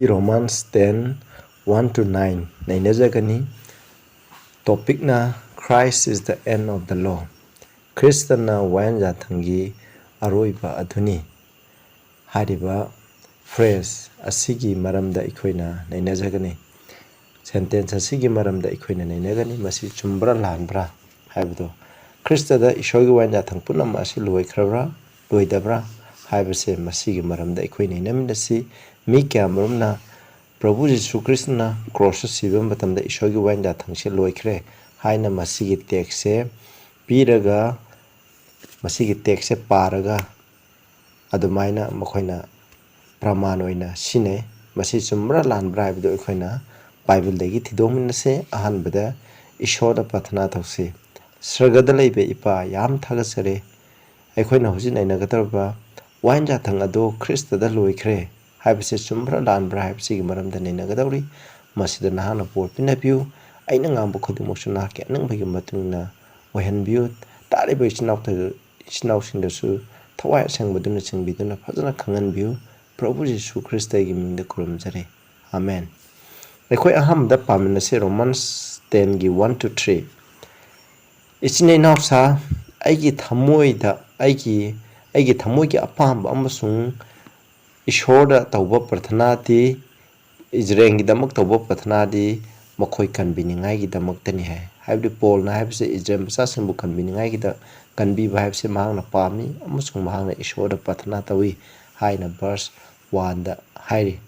Romans 10 1 to 9 Neinajagani. Topic na Christ is the end of the law. Christana wayel yathangi aroiba adhuni. Hariba phrase asigi maramda ikoina neinajagani. Sentence asigi maramda ikoina neinagani masi chumbra lanbra haibdo. Christada ishogi wayel yathang punam asi loikrabra loidabra haibase masigi maramda ikoina neinamindasi mi kya maramna Prabhu Jesu Christana cross sibam batamda ishogi wayel yathangse loikre haina masigi tekse piraga masigi tekse paraga adumaina makoina praman oina sine masi chumra lanbra haibdo ikoina Bible dagi thidominase ahanbada ishoda pathana thause sragada leibe ipa yam thagasare aikoina hoji nainagadaba wayel yathang ado Christada loikre haibase chumra lanbra haibse maramda nainagadawri masida nahana por pinapiu aina ngambu khudimoksu na ke nang bagi matungna wahanbiu tariba ichinaw singdasu thawai asangmaduna chingbiduna phajana khanganbiu Prabhu Jesu Christa gi mingda kuramjare amen. Akhoi ahamda paminase Romans 10 gi 1 to 3 ichine nawsa aigi thamoida aigi thamoi gi apamba amasung Ishorda tauba prathana ti Israel damak tauba prathana di makhoi kanbiningai gi damak tani hai haibdi Paul na haibse Israel sa simbu kanbiningai gi da kanbi ba haibse mahangna pami amasung mahangna Ishorda prathana tawi haina verse 1 da hairi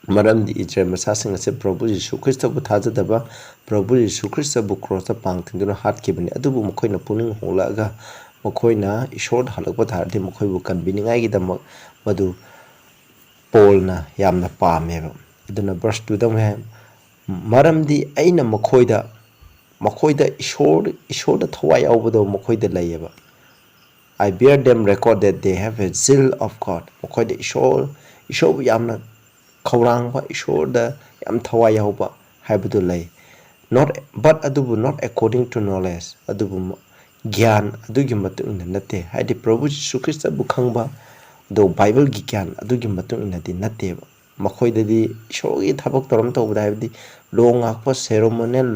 maramdi Israel sa sing ase Prabhu Jesu Christa bu thajadaba Prabhu Jesu Christa bu cross ta pangthinduna hatkibani adubu makhoina puning holaga makhoina Ishorda halakba thardi makhoi bu kanbiningai gi damak madu Paul na yamna pameba aduna verse 2 da maramdi aina makhoida ishor thawai awbado makhoida layeba I bear them record that they have a zeal of God makhoida ishor yamna khawrangba ishor da yam thawai awba haibadu lay but adubu not according to knowledge adubu gyan adugi matungna nate haidi Prabhu Jesu Christa bu khangba do Bible gi gyan adugi matung inadi nateba makhoidadi shogi thabak toram tawda haibdi lo ngakpa ceremonial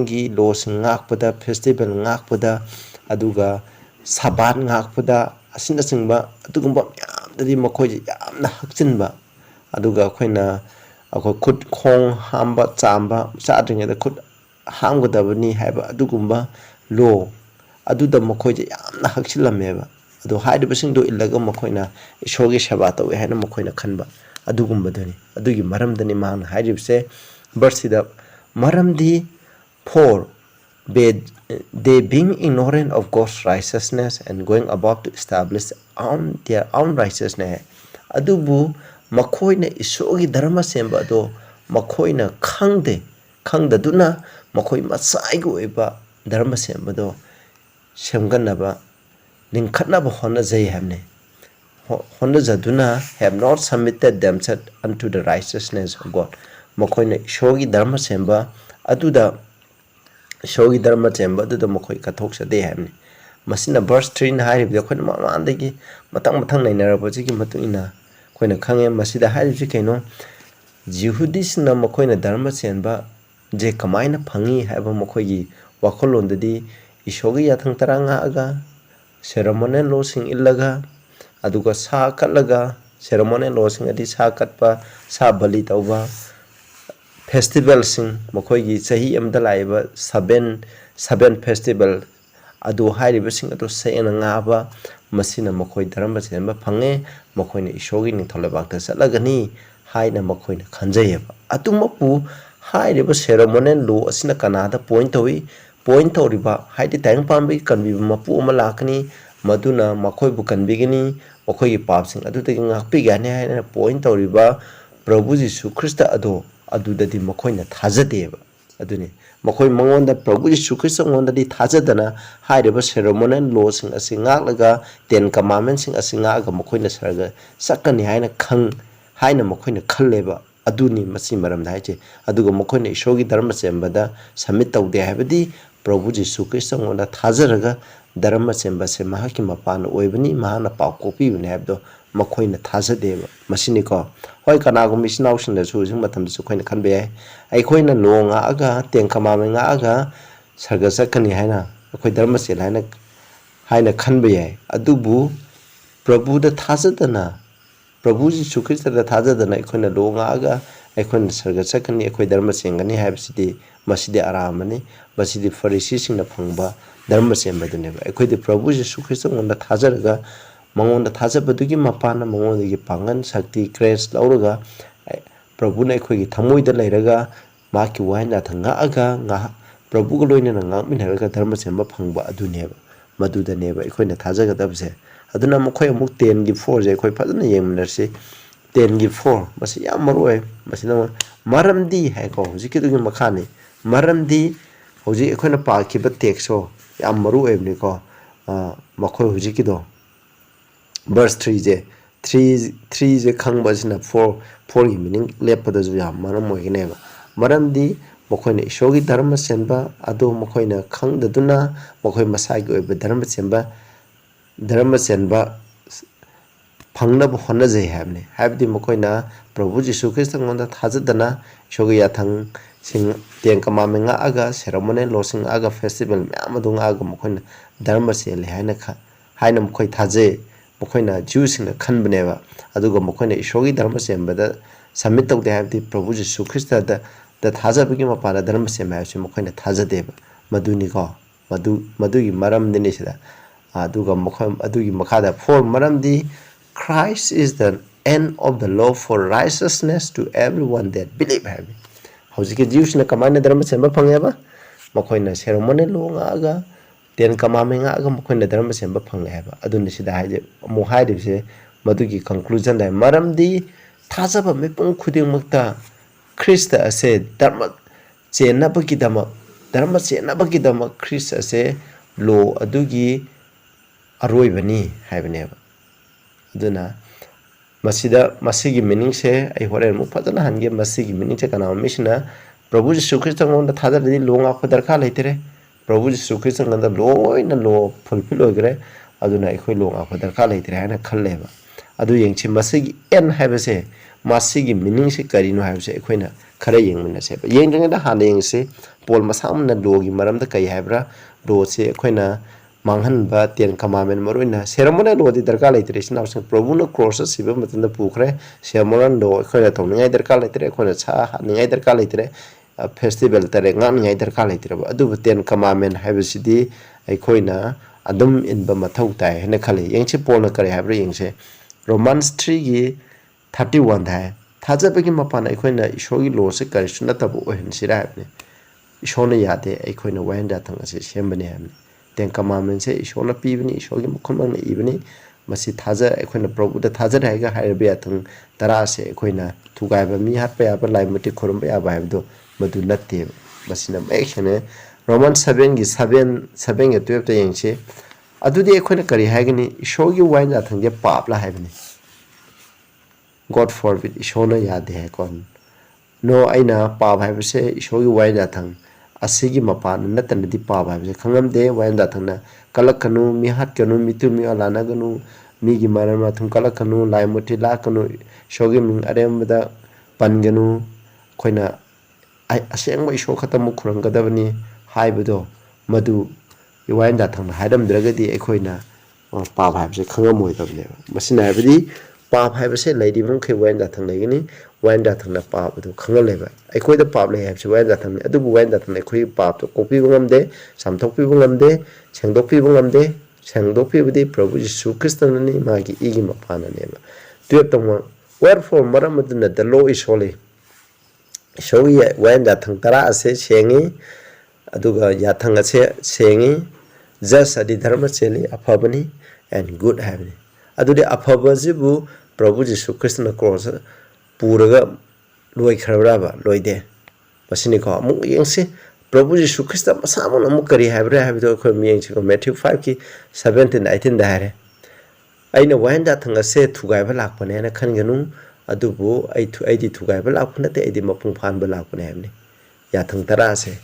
gi lo ngakpada festival ngakpada aduga saban ngakpada asina singba adugumba yamdadi makhoiji yamna hakchinba aduga khoina akho khut khong hamba chamba sadringeda khut hamgadabani haiba adugumba lo aduda makhoiji yamna hakchilameba ado haidibasing do illaga makhoina ishogi shaba tawe haina makhoina khanba adugumbadani adugi maramdani man haidibse bersida maramdi for they being ignorant of God's righteousness and going about to establish their own righteousness adubu makhoina ishogi dharma semba do makhoina khangdaduna makhoi masaigo eba dharma semba do semganaba Ninkatnaba honazai hamne. Honazaduna have not submitted themselves unto the righteousness of God. Makoina shogi dharma semba aduda shogi dharma semba aduda makoi kathok sade hamne. Masina verse 3 na harib da khoina mamandagi matang nainarabji gi matuina khoina khange masida haribji kaino Jehudis na makoina dharma semba je kamaina phangi haiba makoi gi wakholondadi ishogi yathang taranga aga ceremonial law sing illaga aduga sa katlaga ceremonial law sing adi sa katpa sa bali tauba festival sing makhoi gi chahi amda laiba seven festival adu hairiba sing adu sayana ngaba masina makhoi dharma semba phange makhoina ishogi ni tholabakta salagani haina makhoina khanjayeba atumapu hairiba ceremonial law asina kanada point tawriba haidi tang pambi kanbi mapu ama lakani maduna makhoi bu kanbigini makhoi gi papsing adutagi ngakpi gane haina point tawriba Prabhu Jesu Christa adudadi makhoina thajadeba aduni makhoi mangonda Prabhu Jesu Christa ngonda di thajadana hairiba ceremonial law sing asingaklaga 10 commandments sing asingaga makhoina sarga sakani haina makhoina khalleba aduni masi maramda haiche aduga makhoina ishogi dharma sembada submit tawde haibadi Prabhu Jesu Christa ngonda thajaraga dharma semba se mahaki mapana oibani mahana pau kopi bune habdo ꯃꯈꯣꯏꯅ ꯊꯥꯖꯗꯦꯕ ꯃꯁꯤꯅꯤꯀꯣ ꯍꯣꯏ ꯀꯅꯥꯒꯨꯝꯕ ꯏꯆꯤꯟꯅꯥꯎꯁꯤꯡꯗꯁꯨ ꯍꯧꯖꯤꯛ ꯃꯇꯝꯗꯁꯨ ꯑꯩꯈꯣꯏꯅ ꯈꯟꯕ ꯌꯥꯏ ꯑꯩꯈꯣꯏꯅ ꯂꯣ ꯉꯥꯛꯑꯒ ꯇꯦꯟ ꯀꯃꯥꯟꯃꯦꯟ ꯉꯥꯛꯑꯒ ꯁꯔꯒ ꯆꯠꯀꯅꯤ ꯍꯥꯏꯅ ꯑꯩꯈꯣꯏ ꯙꯔꯃꯁꯦꯜ 하이나 칸베 아두부 프라부다 타자다나 프라부 지수 크리스타다 타자다나 이코나 로가가 이코나 서가 sakani ikoi dharma sengani haibsidi masidi aramani masidi farisi singna phangba dharma sembadune ba ikoi de prabhu jisu christ ngonda thajaraga mangonda thajabadugi mapana mangonda gi pangan shakti grace lauraga prabhu na ikoi gi thamoi da leiraga maki waina thanga aga nga prabhu go loina nga minharaga dharma semba phangba aduneba maduda neba ikoi na thajaga dabse aduna mkhoi amuk 10 gi 4 je ikoi phadana yengminarsi 10 gi 4 masi yam maroi masi na maramdi hai ko hujiki du makhani maramdi hoji ikoi na pa ki ba tekso yam maru ebni ko makhoi hujiki do verse 3 je 3 je khangba sina 4 gi meaning lepada ju yam maram moi ne ba maramdi makhoi na ishogi dharma senba ado makhoi na khangdaduna makhoi masai gi oiba dharma senba phangna honna jai habne habdi makoina prabhu jisu christ ngonda thajadana shogi yathang sing ten kamamenga aga ceremony losing aga festival meamadung aga makoina dharma sel haina makoi thaje makoina jews na khanbneba aduga makoina shogi dharma sembada submit tawde habdi prabhu jisu christ da thajabagi mapana dharma sema hachi makoina thajadeba maduni ko madugi maram dini sida aduga makhoi adugi makhada for maramdi Christ is the end of the law for righteousness to everyone that believe him. Howzike Jews na kamana dharma semba phangeba makoina ceremony lo nga ten kamame nga makoina dharma semba phangleba adun sida haje mo haide se madugi conclusion dai maramdi thajaba mepung khuding makta Christ ase dharma chena bagidama Christ ase lo adugi aroibani haibneba aduna masigi meaning se ai horen mu phadana hange masigi meaning se kana mishna prabhu jisu christ ngonda thadari longa khadar kha leitere prabhu jisu christ ngonda loina lo fulfill ogre aduna ikhoi longa khadar kha leitere hana khalleba adu yengchi masigi en haibase masigi meaning se karino haibase ikhoina khara yengmina se yengdeng da hana yengse pol masamna logi maramda kai haibra do se ikhoina manghan ba ten kamamen maruina ceremony lo di darka leitre sina sang prabhu na cross siba matanda pukre ceremony lo khoya thongai darka leitre khona cha ningai darka leitre festival tare ngam ngai darka leitre ba adu ten kamamen habisidi ai khoina adum in ba mathau tai hena khale yengche pol na kare habra yengse romans 3 gi 31 dai thajabagi mapana ai khoina ishogi lo se kare suna tabu ohen sira habne ishona yade ai khoina wanda thanga se sembane habne ten commandment se ishona pibni ishogi mukhomang ibni masi thaja ekhoina prabhu da thaja raiga haibe athang tara se ekhoina thugai ba mi hat pa ya ba laimati khorum ba ya ba habdo madu natte masina action roman 7 gi 7 gi 12 ta yengse adudi ekhoina kari haigani ishogi wain athang ge pap la haibni god forbid ishona yade hai kon no aina pap haibe se ishogi wain athang asigi mapana natanadi paba habse khangamde wayanda thangna kalakanu mi hat kanu mitu mi alana ganu mi gi marama thum kalakanu laimoti la kanu shogi ming aremda panganu khoina asengba isho khatam khurang gadabani haibudo madu wayanda thangna haidam dragadi ekhoina paba habse khangamoi dabne masina habdi pab haibase lady bum khe wayanda thang legini wayanda thangna pab du khangaleba aikoi da pab le habse wayanda thang adu bu wayanda thang aikoi pab to kopi bungamde samthokpi bungamde sengdokpi bungamde sengdokpi budi prabhu jisu kristan ni magi igi mapana neba tuyap tong wherefore maramaduna the law is holy shogi wayanda thang tara ase sengi aduga yathang ase sengi just adi dharma cheli aphabani and good habni adudi aphabajibu prabhu jisu krishna cross puraga loi kharaba loide masini ko amu yengse prabhu jisu krishna masamon amu kari habra habdo ko miyengse ko matthew 5 ki 17 18 da hare aina wanda thanga se thugai ba lakpane na khangenu adubu aidi thugai ba lakpane te aidi mapung phan ba lakpane hamni ya thang tara se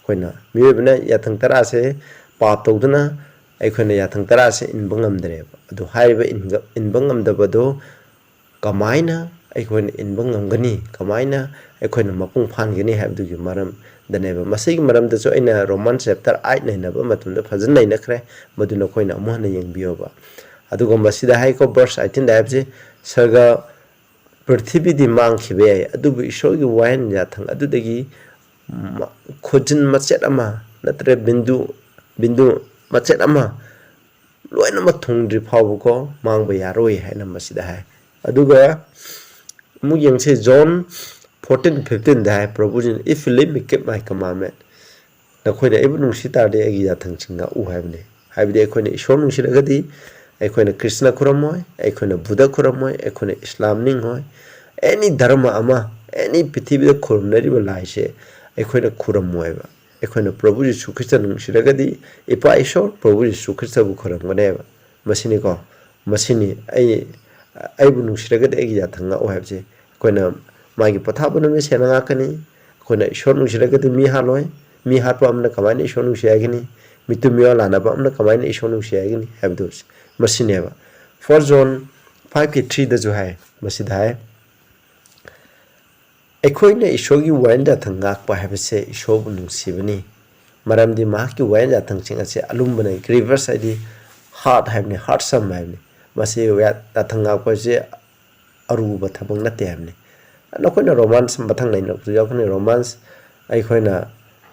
koina miyebna ya thang tara se pa tawduna ꯑꯩꯈꯣꯏꯅ ꯌꯥꯊꯪ ꯇꯔꯥꯁꯦ ꯏꯟꯕ ꯉꯝꯗ꯭ꯔꯦꯕ ꯑꯗꯨ ꯍꯥꯏꯔꯤꯕ ꯏꯟꯕ ꯉꯝꯗꯕꯗꯣ ꯀꯃꯥꯏꯅ ꯑꯩꯈꯣꯏꯅ ꯏꯟꯕ ꯉꯝꯒꯅꯤ ꯀꯃꯥꯏꯅ ꯑꯩꯈꯣꯏꯅ ꯃꯄꯨꯡ ꯐꯥꯍꯟꯒꯅꯤ ꯍꯥꯏꯕꯗꯨꯒꯤ ꯃꯔꯝꯗꯅꯦꯕ ꯃꯁꯤꯒꯤ ꯃꯔꯝꯗꯁꯨ ꯑꯩꯅ ꯔꯣꯃꯥꯟ ꯆꯦꯞꯇꯔ 8 ꯅꯩꯅꯕ ꯃꯇꯝꯗ ꯐꯖꯅ ꯅꯩꯅꯈ꯭ꯔꯦ ꯃꯗꯨꯅ ꯑꯩꯈꯣꯏꯅ ꯑꯃꯨꯛ ꯍꯟꯅ ꯌꯦꯡꯕꯤꯌꯣꯕ ꯑꯗꯨꯒ ꯃꯁꯤꯗ ꯍꯥꯏꯀꯣ ꯚꯔꯁ 18ꯗ ꯍꯥꯏꯕꯁꯤ ꯁꯔꯒ ꯄ꯭ꯔꯤꯊꯤꯕꯤꯗꯤ ꯃꯥꯡꯈꯤꯕ ꯌꯥꯏ ꯑꯗꯨꯕꯨ ꯏꯁꯣꯔꯒꯤ ꯋꯥꯍꯦꯟ ꯌꯥꯊꯪ ꯑꯗꯨꯗꯒꯤ ꯈꯨꯖꯤꯟ ꯃꯆꯦꯠ ꯑꯃ ꯅꯠꯇ꯭ꯔꯒ ꯕꯤꯟꯗꯨ ꯃꯆꯦꯠ ꯑꯃ ꯂꯣꯏꯅꯃꯛ ꯊꯨꯡꯗ꯭ꯔꯤ ꯐꯥꯎꯕꯀꯣ ꯃꯥꯡꯕ ꯌꯥꯔꯣꯏ ꯍꯥꯏꯅ ꯃꯁꯤꯗ ꯍꯥꯏ ꯑꯗꯨꯒ ꯑꯃꯨꯛ ꯌꯦꯡꯁꯦ ꯖꯣꯟ 14:15ꯗ ꯍꯥꯏ ꯄ꯭ꯔꯚꯨꯖꯤꯅ if you live me keep my commandment ꯅꯈꯣꯏꯅ ꯑꯩꯕꯨ ꯅꯨꯡꯁꯤ ꯇꯥꯔꯗꯤ ꯑꯩꯒꯤ ꯌꯥꯊꯪꯁꯤꯡ ꯉꯥꯛꯎ ꯍꯥꯏꯕꯅꯤ ꯍꯥꯏꯕꯗꯤ ꯑꯩꯈꯣꯏꯅ ꯏꯁꯣꯔ ꯅꯨꯡꯁꯤꯔꯒꯗꯤ ꯑꯩꯈꯣꯏꯅ ꯀ꯭ꯔꯤꯁꯅ ꯈꯨꯔꯝꯃꯣꯏ ꯑꯩꯈꯣꯏꯅ ꯕꯨꯙ ꯈꯨꯔꯝꯃꯣꯏ ꯑꯩꯈꯣꯏꯅ ꯏꯁꯂꯥꯝ ꯅꯤꯡꯉꯣꯏ ꯑꯦꯅꯤ ꯙꯔꯃ ꯑꯃ ꯑꯦꯅꯤ ꯄ꯭ꯔꯤꯊꯤꯕꯤꯗ ꯈꯨꯔꯨꯝꯅꯔꯤꯕ ꯂꯥꯏꯁꯦ ꯑꯩꯈꯣꯏꯅ ꯈꯨꯔꯝꯃꯣꯏꯕ ꯑꯩꯈꯣꯏꯅ ꯄ꯭ꯔꯚꯨ ꯖꯤꯁꯨ ꯈ꯭ꯔꯤꯁꯇ ꯅꯨꯡꯁꯤꯔꯒꯗꯤ ꯏꯄꯥ ꯏꯁꯣꯔ ꯄ꯭ꯔꯚꯨ ꯖꯤꯁꯨ ꯈ꯭ꯔꯤꯁꯇꯕꯨ ꯈꯨꯔꯝꯒꯅꯦꯕ ꯃꯁꯤꯅꯤꯀꯣ ꯃꯁꯤꯅꯤ ꯑꯩꯕꯨ ꯅꯨꯡꯁꯤꯔꯒꯗꯤ ꯑꯩꯒꯤ ꯌꯥꯊꯪ ꯉꯥꯛꯎ ꯍꯥꯏꯕꯁꯦ ꯑꯩꯈꯣꯏꯅ ꯃꯥꯒꯤ ꯄꯣꯊꯥꯕ ꯅꯨꯃꯤꯠ ꯁꯦꯟꯅ ꯉꯥꯛꯀꯅꯤ ꯑꯩꯈꯣꯏꯅ ꯏꯁꯣꯔ ꯅꯨꯡꯁꯤꯔꯒꯗꯤ ꯃꯤ ꯍꯥꯠꯂꯣꯏ ꯃꯤ ꯍꯥꯠꯄ ꯑꯃꯅ ꯀꯃꯥꯏꯅ ꯏꯁꯣꯔ ꯅꯨꯡꯁꯤ ꯍꯥꯏꯒꯅꯤ ꯃꯤꯇꯨ ꯃꯤꯋꯥ ꯂꯥꯟꯅꯕ ꯑꯃꯅ ꯀꯃꯥꯏꯅ ꯏꯁꯣꯔ ꯅꯨꯡꯁꯤ ꯍꯥꯏꯒꯅꯤ ꯍꯥꯏꯕꯗꯨ ꯃꯁꯤꯅꯦꯕ 4 John 5:3ꯗꯁꯨ ꯍꯥꯏ ꯃꯁꯤꯗ ꯍꯥꯏ ꯑꯩꯈꯣꯏꯅ ꯏꯁꯣꯔꯒꯤ ꯋꯥꯌꯦꯜ ꯌꯥꯊꯪ ꯉꯥꯛꯄ ꯍꯥꯏꯕꯁꯦ ꯏꯁꯣꯔꯕꯨ ꯅꯨꯡꯁꯤꯕꯅꯤ ꯃꯔꯝꯗꯤ ꯃꯍꯥꯛꯀꯤ ꯋꯥꯌꯦꯜ ꯌꯥꯊꯪꯁꯤꯡ ꯑꯁꯤ ꯑꯂꯨꯝꯕꯅ ꯒ꯭ꯔꯤꯚꯁ ꯍꯥꯏꯗꯤ ꯍꯥꯔꯠ ꯍꯥꯏꯕꯅꯤ ꯍꯥꯔꯠꯁꯝ ꯍꯥꯏꯕꯅꯤ ꯃꯁꯤ ꯌꯥꯊꯪ ꯉꯥꯛꯄ ꯑꯁꯤ ꯑꯔꯨꯕ ꯊꯕꯛ ꯅꯠꯇꯦ ꯍꯥꯏꯕꯅꯤ ꯅꯈꯣꯏꯅ ꯔꯣꯃꯥꯟꯁ ꯃꯊꯪ ꯅꯩꯅꯕꯁꯨ ꯌꯥꯎꯒꯅꯤ ꯔꯣꯃꯥꯟꯁ ꯑꯩꯈꯣꯏꯅ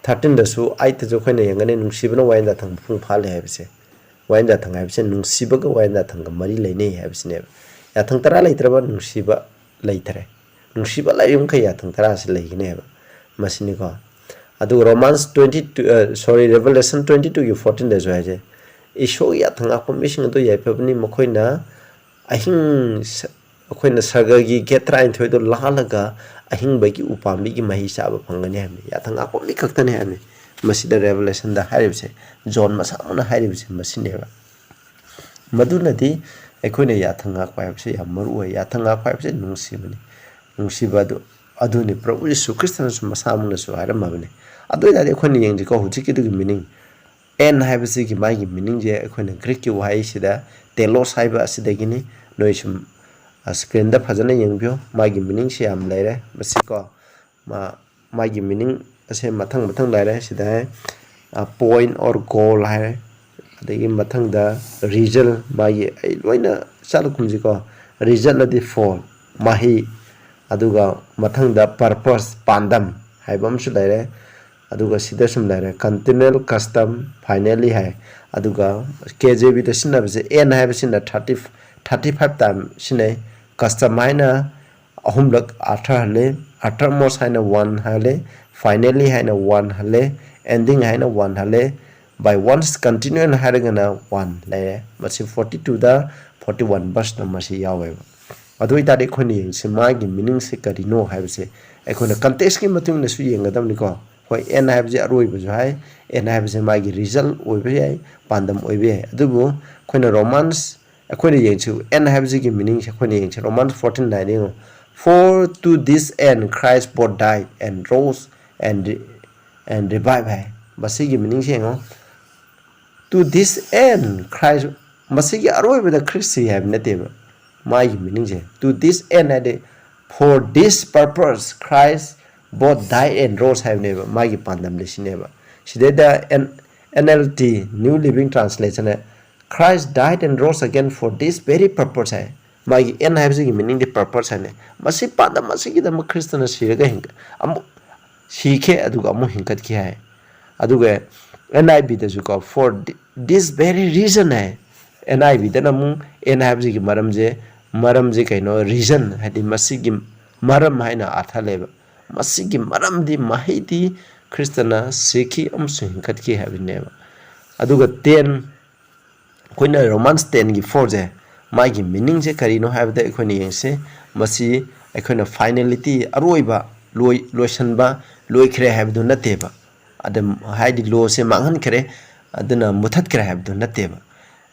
13ꯗꯁꯨ 8ꯗꯁꯨ ꯑꯩꯈꯣꯏꯅ ꯌꯦꯡꯒꯅꯤ ꯅꯨꯡꯁꯤꯕꯅ ꯋꯥꯌꯦꯜ ꯌꯥꯊꯪ ꯃꯄꯨꯡ ꯐꯥꯍꯜꯂꯦ ꯍꯥꯏꯕꯁꯦ ꯋꯥꯌꯦꯜ ꯌꯥꯊꯪ ꯍꯥꯏꯕꯁꯦ ꯅꯨꯡꯁꯤꯕꯒ ꯋꯥꯌꯦꯜ ꯌꯥꯊꯪꯒ ꯃꯔꯤ ꯂꯩꯅꯩ ꯍꯥꯏꯕꯁꯤꯅꯦꯕ ꯌꯥꯊꯪ ꯇꯔꯥ ꯂꯩꯇ꯭ꯔꯕ ꯅꯨꯡꯁꯤꯕ ꯂꯩꯇ꯭ꯔꯦ ꯅꯨꯡꯁꯤꯕ ꯂꯩꯔꯤꯃꯈꯩ ꯌꯥꯊꯪ ꯇꯔꯥꯁꯤ ꯂꯩꯒꯅꯦꯕ ꯃꯁꯤꯅꯤꯀꯣ ꯑꯗꯨꯒ ꯔꯣꯃꯥꯟꯁ 22 ꯔꯦꯚꯦꯂꯦꯁꯟ 22:14ꯗꯁꯨ ꯍꯥꯏꯖꯩ ꯏꯁꯣꯔꯒꯤ ꯌꯥꯊꯪ ꯉꯥꯛꯄ ꯃꯤꯁꯤꯡ ꯑꯗꯨ ꯌꯥꯏꯐꯕꯅꯤ ꯃꯈꯣꯏꯅ ꯑꯩꯈꯣꯏꯅ ꯁꯔꯒꯒꯤ ꯒꯦꯠ 12ꯗꯣ ꯂꯥꯜꯂꯒ ꯑꯍꯤꯡꯕꯒꯤ ꯎꯄꯥꯝꯕꯤꯒꯤ ꯃꯍꯩ ꯆꯥꯕ ꯐꯪꯒꯅꯤ ꯍꯥꯏꯕꯅꯤ ꯌꯥꯊꯪ ꯉꯥꯛꯄ ꯃꯤ ꯈꯛꯇꯅꯤ ꯍꯥꯏꯕꯅꯤ ꯃꯁꯤꯗ ꯔꯦꯚꯦꯂꯦꯁꯟꯗ ꯍꯥꯏꯔꯤꯕꯁꯦ ꯖꯣꯟ ꯃꯁꯥꯃꯛꯅ ꯍꯥꯏꯔꯤꯕꯁꯦ ꯃꯁꯤꯅꯦꯕ ꯃꯗꯨꯅꯗꯤ ꯑꯩꯈꯣꯏꯅ ꯌꯥꯊꯪ ꯉꯥꯛꯄ ꯍꯥꯏꯕꯁꯦ ꯌꯥꯝ ꯃꯔꯨ ꯑꯣꯏ ꯌꯥꯊꯪ ꯉꯥꯛꯄ ꯍꯥꯏꯕꯁꯦ ꯅꯨꯡꯁꯤꯕꯅꯤ ꯅꯨꯡꯁꯤꯕ ꯑꯗꯨꯅꯤ ꯄ꯭ꯔꯚꯨ ꯌꯤꯁꯨ ꯈ꯭ꯔꯤꯁꯇꯅꯁꯨ ꯃꯁꯥꯃꯛꯅꯁꯨ ꯍꯥꯏꯔꯝꯃꯕꯅꯤ ꯑꯗꯨ ꯑꯣꯏꯇꯥꯔꯗꯤ ꯑꯩꯈꯣꯏꯅ ꯌꯦꯡꯁꯤꯀꯣ ꯍꯧꯖꯤꯛꯀꯤꯗꯨꯒꯤ ꯃꯤꯅꯤꯡ ꯑꯦꯟ ꯍꯥꯏꯕꯁꯤꯒꯤ ꯃꯥꯒꯤ ꯃꯤꯅꯤꯡꯁꯦ ꯑꯩꯈꯣꯏꯅ ꯒ꯭ꯔꯤꯛꯀꯤ ꯋꯥꯍꯩꯁꯤꯗ ꯇꯦꯂꯣꯁ ꯍꯥꯏꯕ ꯑꯁꯤꯗꯒꯤꯅꯤ ꯅꯣꯏ ꯁꯨꯝ ꯁ꯭ꯀ꯭ꯔꯤꯟꯗ ꯐꯖꯅ ꯌꯦꯡꯕꯤꯌꯣ ꯃꯥꯒꯤ ꯃꯤꯅꯤꯡꯁꯦ ꯌꯥꯝ ꯂꯩꯔꯦ ꯃꯁꯤꯀꯣ ꯃꯥꯒꯤ ꯃꯤꯅꯤꯡ ꯑꯁꯦ ꯃꯊꯪ ꯂꯩꯔꯦ ꯁꯤꯗ ꯄꯣꯏꯟ ꯑꯣꯔ ꯒꯣꯜ ꯍꯥꯏꯔꯦ ꯑꯗꯒꯤ ꯃꯊꯪꯗ ꯔꯤꯖꯜ ꯃꯥꯒꯤ ꯑꯩ ꯂꯣꯏꯅ ꯆꯠꯂꯈꯨꯝꯁꯤꯀꯣ ꯔꯤꯖꯜ ꯐꯣꯜ ꯃꯍꯩ ꯑꯗꯨꯒ ꯃꯊꯪꯗ ꯄꯔꯄꯁ ꯄꯥꯟꯗꯝ ꯍꯥꯏꯕ ꯑꯃꯁꯨ ꯂꯩꯔꯦ ꯑꯗꯨꯒ ꯁꯤꯗ ꯁꯨꯝ ꯂꯩꯔꯦ ꯀꯟꯇꯤꯅꯦꯟꯇꯦꯜ ꯀꯁꯇꯝ ꯐꯥꯏꯅꯦꯜꯂꯤ ꯍꯥꯏ ꯑꯗꯨꯒ KJVꯗ ꯁꯤꯖꯤꯟꯅꯕꯁꯦ ꯑꯦꯟ ꯍꯥꯏꯕꯁꯤꯅ 35 ꯇꯥꯏꯝ ꯁꯤꯖꯤꯟꯅꯩ ꯀꯁꯇꯝ ꯍꯥꯏꯅ ꯑꯍꯨꯝꯂꯛ ꯑꯥꯔꯊꯍꯜꯂꯦ ꯑꯥꯔꯊꯔꯃꯣꯁ ꯍꯥꯏꯅ 1 ꯍꯜꯂꯦ ꯐꯥꯏꯅꯦꯜꯂꯤ ꯍꯥꯏꯅ 1 ꯍꯜꯂꯦ ꯑꯦꯟꯗꯤꯡ ꯍꯥꯏꯅ 1 ꯍꯜꯂꯦ by once continuing ꯍꯥꯏꯔꯒꯅ 1 ꯂꯩꯔꯦ ꯃꯁꯤ 42ꯗ 41 ꯕꯔꯁꯇ ꯃꯁꯤ ꯌꯥꯎꯋꯦꯕ ꯑꯗꯨ ꯑꯣꯏꯇꯥꯔꯗꯤ ꯑꯩꯈꯣꯏꯅ ꯌꯦꯡꯁꯤ ꯃꯥꯒꯤ ꯃꯤꯅꯤꯡꯁꯦ ꯀꯔꯤꯅꯣ ꯍꯥꯏꯕꯁꯦ ꯑꯩꯈꯣꯏꯅ ꯀꯟꯇꯦꯛꯁꯀꯤ ꯃꯇꯨꯡ ꯏꯟꯅꯁꯨ ꯌꯦꯡꯒꯗꯕꯅꯤꯀꯣ ꯍꯣꯏ ꯑꯦꯟ ꯍꯥꯏꯕꯁꯦ ꯑꯔꯣꯏꯕꯁꯨ ꯍꯥꯏ ꯑꯦꯟ ꯍꯥꯏꯕꯁꯦ ꯃꯥꯒꯤ ꯔꯤꯖꯜ ꯑꯣꯏꯕ ꯌꯥꯏ ꯄꯥꯟꯗꯝ ꯑꯣꯏꯕ ꯌꯥꯏ ꯑꯗꯨꯕꯨ ꯑꯩꯈꯣꯏꯅ ꯔꯣꯃꯥꯟꯁ ꯑꯩꯈꯣꯏꯅ ꯌꯦꯡꯁꯤ ꯑꯦꯟ ꯍꯥꯏꯕꯁꯤꯒꯤ ꯃꯤꯅꯤꯡꯁꯦ ꯑꯩꯈꯣꯏꯅ yengsi ꯔꯣꯃꯥꯟꯁ 14:9 ꯌꯦꯡꯉꯣ for to this end Christ both died and rose and revived ꯍꯥꯏ ꯃꯁꯤꯒꯤ ꯃꯤꯅꯤꯡꯁꯦ ꯌꯦꯡꯉꯣ to this end Christ masigi aroibada Christi have nateba magi meaning to this end ade for this purpose Christ both died and rose have never magi pandam lisineba sideda NLT New Living Translation Christ died and rose again for this very purpose hai magi en have meaning the purpose hai masi pandam masigi da Christian siraga hinga amu sike aduga amu hinkat ki hai aduga NIV da ko for this very reason hai NIV da namu NIV gi maramje kaino reason hadi masigi maram haina artha leba masigi maram di mahidi Christana seki amsing katki habineba aduga 10 koina Romans 10 gi 4 je magi meaning je karino habda ekoina yengse masi ekoina finality aroiba loisanba loikhre habdu nateba adam haidi lo se manghan kare aduna muthat kare habdu nateba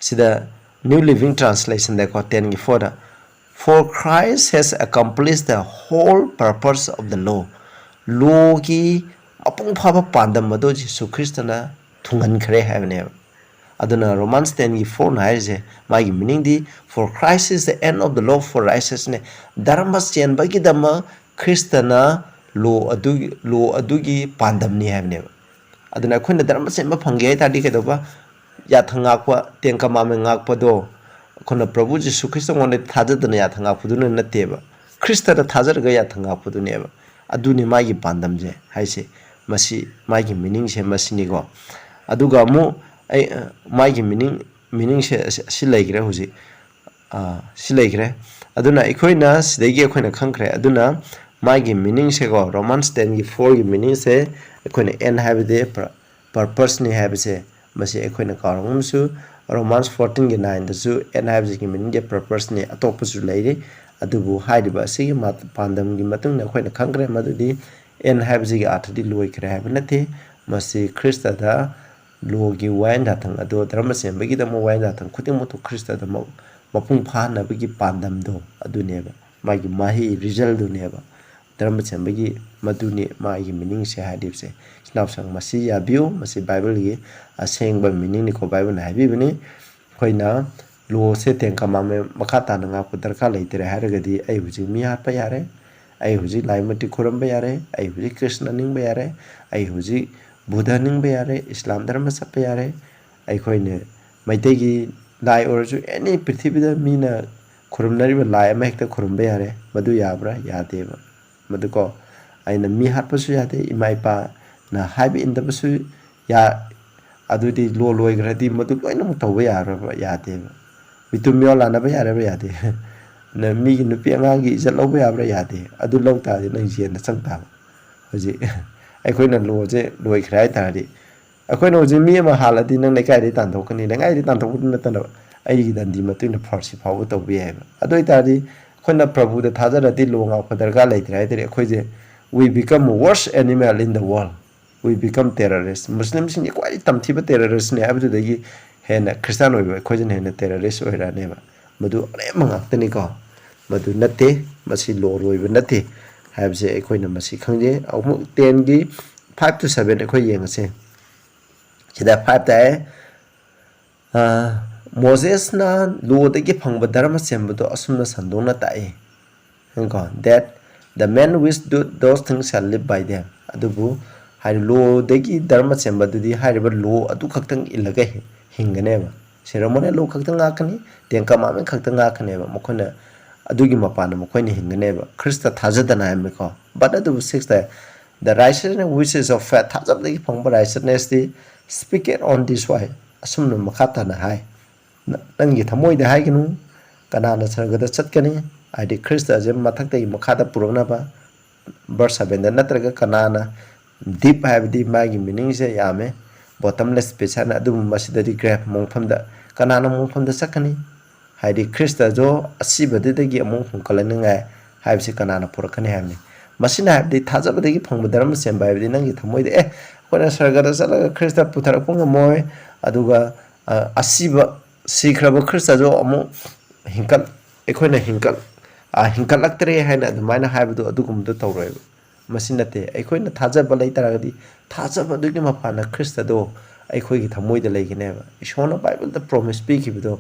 sida New Living Translation da ko 10 gi 4 da for Christ has accomplished the whole purpose of the law law gi apung phaba pandam mado Jesu Christana thungan khare habne aduna Romans 10:4 haise magi meaning di for Christ is the end of the law for righteousness dharma chen bagi dama Christana law adugi pandam ni habne aduna khuna dharma chen ba phange ta di kedoba yathanga kwa tenka mame ngak pado khuna Prabhu Jisu Christ ngone thajadana yathanga puduna nateba Christa da thajar ga yathanga puduneba aduni magi pandam je haise masi magi meaning se masini go aduga mu ai magi meaning se si laigre huji si laigre aduna ikoina sidagi akoina khangkhre aduna magi meaning se go Romans 10:4 gi meaning se akoina en habide purpose ni habise masi akoina karangumsu Romans 14:9 da su en habise gi meaning ge purpose ni atopusu laire adubu haidiba sigi pandam gi matung na akoina khangkhre madudi en habise gi athadi loikre habinate masi Christa da logi wain dathang ado dharma sembagi da mo wain dathang khuting mo to Christa da mapung phana bagi pandam do aduneba magi mahi result do neba dharma sembagi maduni magi meaning se hadip se snap sang masi ya view masi bible gi aseng ba meaning ni ko bible na habi bani khoina lo se tengka mame makata na nga putar ka leitere haragadi ai huji mi hat pa yare ai huji laimati khuram ba yare ai huji Krishna ning ba yare ai huji Buddha ning ba yare Islam dharma sap yare ai khoine maite gi lai orju any prithibida mina khuram nari ba lai ma hekta khuram ba yare madu yabra yade ba madu ko aina mi hat pa su yade imai pa na haibi inda ba su ya adudi lo loi gradi madu loina mu taw ba yara ba yade ba bitum yo la na ba yare ba yade na mi gi nupi angangi izat lo ba yabra yade adu lo ta de nang jien na sang ta hoji ai khoina lo je loi khrai ta di akoina hoji mi ma haladi nang nei kai de tan thok kani ngai de tan thok na tan ai gi dan di matu na farsi phaw to bi ai ba adoi ta di khoina Prabhu da thajara di lo nga phadar ga lai thrai de khoi je we become worst animal in the world we become terrorists muslim sing kwai tam thi ba terrorist ne abdu de gi hena Christian oi ba khoi je hena terrorist oi ra ne ba madu are mangak tani ko madu nate masi lo roi ba nate habse akoina masi khangje amu 10 gi 5 to 7 akoi yeng ase sida 5 ta Moses na lo de gi phangba dharma sembudo asumna sandona tae ko that the man which do those things shall live by them adubu hai lo de gi dharma sembudo di hai ba lo adu khaktang ilaga hingane ba seramone lo khaktang akani tenka ma men khaktang akane ba mokona adugi mapana mokhoini hingane ba Christa thajadana am ko but adu 6 the righteousness which is of faith thajab de phangba righteousness di speak it on this way asumna makhata na hai nangi thamoi da hai ginu kanana sargada chatkani id Christa je mathak de makhada purana ba verse 7 da natraga kanana deep have di magi meaning se yame bottomless picture na adu masida di graph mongpham da kanana mongpham da sakani haidi Christa jo asibade de gi among phungkalani ngai haibsi kanana purakani hamni masina habdi thajabade gi phangba dharma semba habdi nangi thamoi de kona sargada sala Christa putharakpunga moy aduga asiba sikraba Christa jo amu hinkal ekoina hinkal hinkalaktre haina adumaina haibdu adugumdu tawroi masinate ekoina thajaba leitaragadi thajaba dugi mapana Christa do ekoi gi thamoi de leigine ba ishona bible the promise speak bido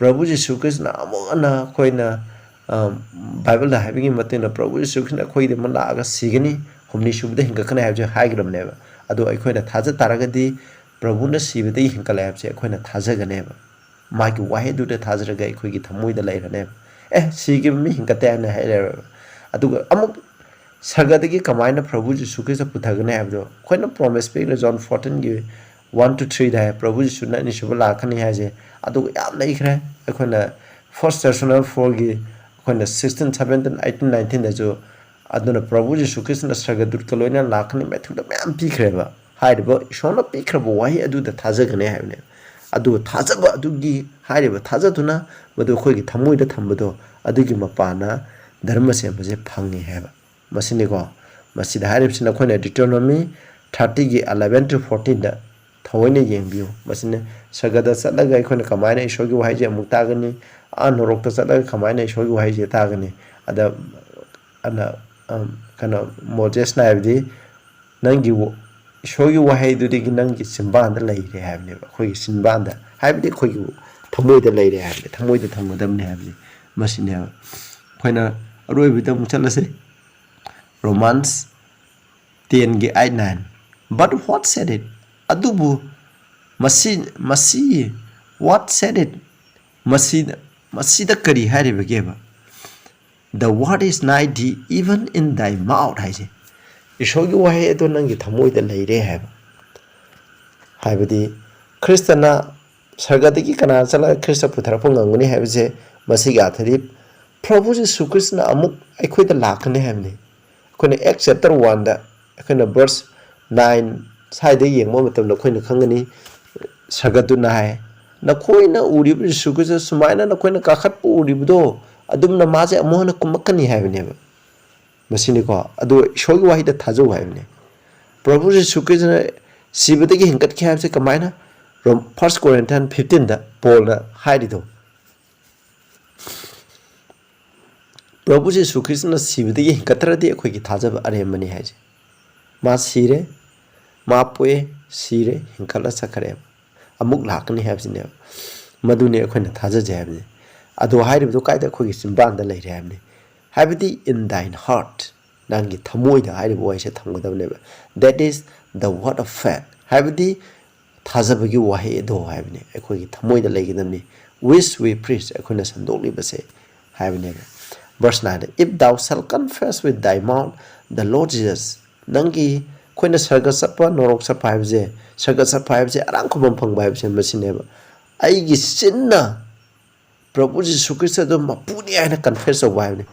Prabhu Jisu Krishna amona koina Bible da having matina Prabhu Jisu Krishna koi de man la aga sigani humni shubda hinga kana have haigram neba ado akoina thaja taragadi Prabhu na sibade hinga la have akoina thaja ga neba magi wahe du de thaja ga akoi gi thamoi da lai neba sigi mi hinga ta na haire adu amuk sargadagi kamaina Prabhu Jisu Krishna puthagane have do koina promise pe John 14 gi 1 to 3 da Prabhu Jisu na ni shubla khani haje adu yam leikhre akoina first Thessalonians 4 gi akoina 16 17 18 19 da jo aduna Prabhu Jisu Krishna sargadur kaloina lakhani methu da yam pikreba haideba shona pikreba wahi adu da thajagane haibne adu thajaba adu gi haideba thajaduna madu khoi gi thamoi da thambado adu gi mapana dharma semba je phangi heba masini ko masida hairibsina akoina Deuteronomy 30 gi 11 to 14 da thawine yengbiu masine sagada salaga ikhoina kamaina ishogi waije mutagani anorokta salaga kamaina ishogi waije tagani ada ana kana Moses na abdi nangi ꯏꯁꯣꯔꯒꯤ ꯋꯥꯍꯩꯗꯨꯗꯒꯤ ꯅꯪꯒꯤ ꯆꯤꯟꯕꯥꯟꯗ ꯂꯩꯔꯦ ꯍꯥꯏꯕꯅꯦꯕ ꯑꯩꯈꯣꯏꯒꯤ ꯆꯤꯟꯕꯥꯟꯗ ꯍꯥꯏꯕꯗꯤ ꯑꯩꯈꯣꯏꯒꯤ ꯊꯃꯣꯏꯗ ꯂꯩꯔꯦ ꯍꯥꯏꯕꯅꯤ ꯊꯃꯣꯏꯗ ꯊꯝꯒꯗꯕꯅꯤ ꯍꯥꯏꯕꯅꯤ ꯃꯁꯤꯅꯦꯕ ꯑꯩꯈꯣꯏꯅ ꯑꯔꯣꯏꯕꯗ ꯑꯃꯨꯛ ꯆꯠꯂꯁꯤ Romans 10:8-9 but what said it ꯑꯗꯨꯕु मसी what said it मसीदा करी हारिबगेबा the word is nigh thee even in thy mouth हाइसे ईश्वरगी वाहे अदो नंगी थमोइदा लैरे हाइबदी ख्रिस्तना सरगदगी कना चला ख्रिस्ट पुथरप nganguni हाइबसे मसीगा थरी प्रभु जीसु ख्रिस्टना अमुक अखोइदा लाखने हाइबनी अखोइना एक्ट चैप्टर 1 दा अखोइना वर्स 9 साइड येंगबो मतम अखोइना खंगनी सरगदुना हाय नखोइना उरिब जीसु ख्रिस्ट सुमाइना नखोइना काखत उरिबदो अदुमना माजे अमोहना कुमकनी हाइबनेबा मसीनिको अदो ईश्वरगी वाहिदा थाजौ हाइबने प्रभु जीसु ख्रिस्टना सिबदगी हिंकत के हाइबसे कमाइना 1 Corinthians 15 दा पॉलना हाइरिदो प्रभु जीसु ख्रिस्टना सिबदगी हिंकतरदि अखोइगी थाजब अरेमनी हाइजे मा सिरे मा पोए सिरे हिंकला सखरे अमुक लाकनी हाइबसिने मदुने अखोइना थाजजे हाइबने अदो हाइरिबदो कायदा अखोइगी सिंबांदा लैरे हाइबने हाइबदी इन दाइन हार्ट नंगी थमोइदा हाइरिबो वाइसे थमगदबनेबा that is the word of faith हाइबदी थाजबगी वाहे दो हाइबने अखोइगी थमोइदा लैगदबनी which we preach अखोइना संदोलिबसे हाइबनेबा verse 9 if thou shalt confess with thy mouth the Lord Jesus नंगी खोइना सरग सपा नरक सपा हाइबजे सरग सपा हाइबजे अरांखबम फंगबा हाइबसे मसिनेबा आइगी सिन्ना प्रभु जीसु ख्रिस्ट दो मपुनी आइना कन्फेस हो बाइबने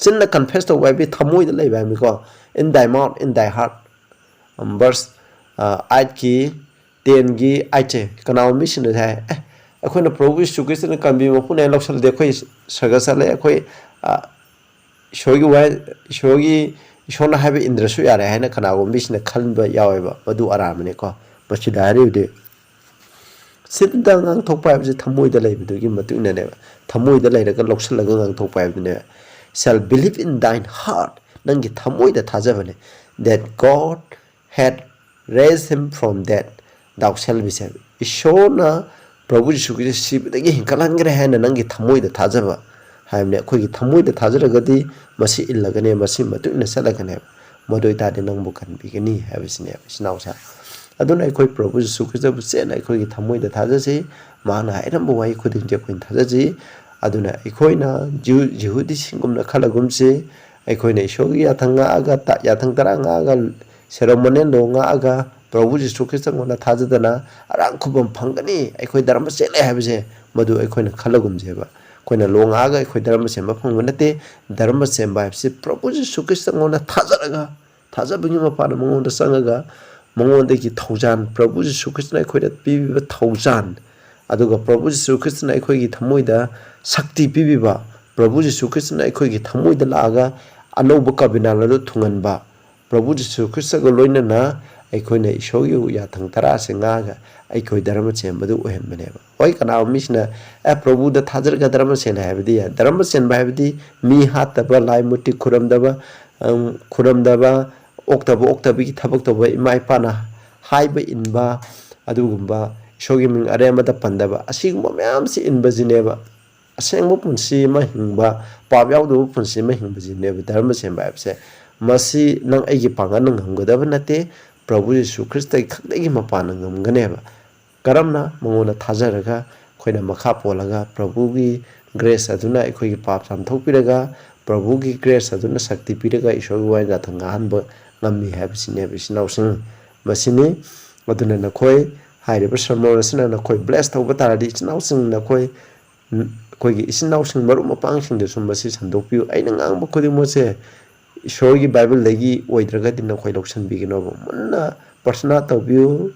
सिन्ना कन्फेस हो बाइबे थमोइदा लै बाइबने को in thy mouth in thy heart verse 8 की 10 की 8 कनाउ मिशन है अखोइना प्रभु जीसु ख्रिस्ट ने कन्बी मपुनी आइ लौसल दे खोइ सरग सले खोइ ईश्वरगी वाइ ईश्वरना हाइबे इंद्रसु यारे हाइना कनाउ मिशन खलबा यावेबा मदु आरामने को मसिदा हारिबदे सिद्धा ngang thokpa habje thamoida leibdugi matune thamoida leiraga loksallaga ngang thokpa habne shall believe in thine heart nangi thamoida thajabane that God had raised him from dead thou shall be saved ishona prabhu jisu christ sibdagi hinkalangre haina nangi thamoida thajaba haimne khogi thamoida thajaragadi masi illagane masi matune salagane modoi tade nangbu kanbigani habisine sinausa अदुना अखोइ Prabhu Jisshu Christ बुसेन अखोइगी थमोइदा थाजसे माना आइरम वाइ खुदिंजे coin थाजसे अदुना अखोइना जिहुदी सिंगुमना खलगुमसे अखोइना ईश्वरगी याथंगा आगा याथंग तरांगा आगा सेरोमने लोंगा आगा प्रभु जीसु Christ Mona थाजदना अरांखुबम फंगनी अखोइ धर्म सेले हाबसे मदु अखोइना खलगुमजेबा कोइना लोंगा आगा अखोइ धर्म same फंग नते धर्म same बाइबसे प्रभु जीसु Christ Mona थाजरगा थाजबगी मपान मोंदा संगगा मंगोंदगी थौजान प्रभु जीसु ख्रिस्टना अखोइदा पीबिबा थौजान अदुगा प्रभु जीसु ख्रिस्टना अखोइगी थमोइदा शक्ति पीबिबा प्रभु जीसु ख्रिस्टना अखोइगी थमोइदा लागा अनौब कबिनालदो थुंगनबा प्रभु जीसु ख्रिस्टगा लोइनना अखोइना ईश्वरगी याथंग तरा सेंगागा अखोइ धर्म सेंबदु ओहेनबनेबा होय कनाव मिसना प्रभुदा थाजरगा धर्म सेन हाइबदी धर्म सेन बाइबदी मी हातबा लाइ मुट्टी खुरमदबा ओक्तबी थबक तब इमा इपाना हाइब इनबा अदुगुम्बा ईश्वरगी मिंग अरेमदा पंदबा असिगुम्बा मयाम से इनबजिनेबा असेंगबो पुंसी मा हिंगबा पाप यावदबो पुंसी मा हिंगबजिनेबा धर्म सेंबा हाइबसे मसी नंग अइगी पांगा नंग हमगदबा नते प्रभु यीशु ख्रिस्ट खक्दगी मपान ngमगनेबा करमना मंगोना थाजरगा खोइना मखा पोलगा प्रभुगी ग्रेस अदुना अखोइगी पाप सामथोकपिरगा प्रभुगी ग्रेस अदुना शक्ति पिरगा ईश्वरगी वाइ गाथंगा हनबा ngami habisine bisinaw sing masini aduna na khoi hairiba sermon asina na khoi bless thauba taradi isinaw sing na khoi gi isinaw sing maru mapang sing de sum basi sandokpiu aina ngang ba khodi mo se ishorgi bible legi oidraga din na khoi loksan bigino munna persona tawbiu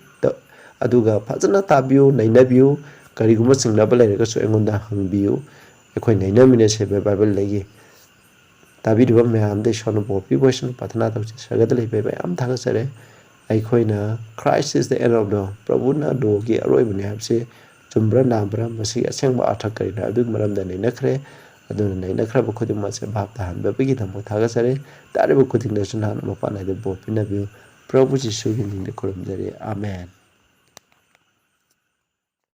aduga fajana tabiu nainabiu kariguma singnaba lairaga so engonda hangbiu ekhoi nainamine se bible legi ताबीब मैम सोनो बोपी बोसन पथना तौर सगद लेम थागसरे अखोना Christ is the end of the प्रभुना दो की अरोइबने हाबसे चुम्ब्रा नाब्रा मसी असेंग अर्थ करिना नैनख्रे नैनख्रब खुदिम से भाव ताहनबगी थमो थागसरे तारिब खुदिंग नान मपान बोपीनबिउ ꯄ꯭ꯔꯚꯨ ꯖꯤꯁꯨꯒꯤ ꯃꯤꯡꯗ ꯈꯨꯔꯨꯝꯖꯔꯤ ꯑꯥꯃꯦꯟ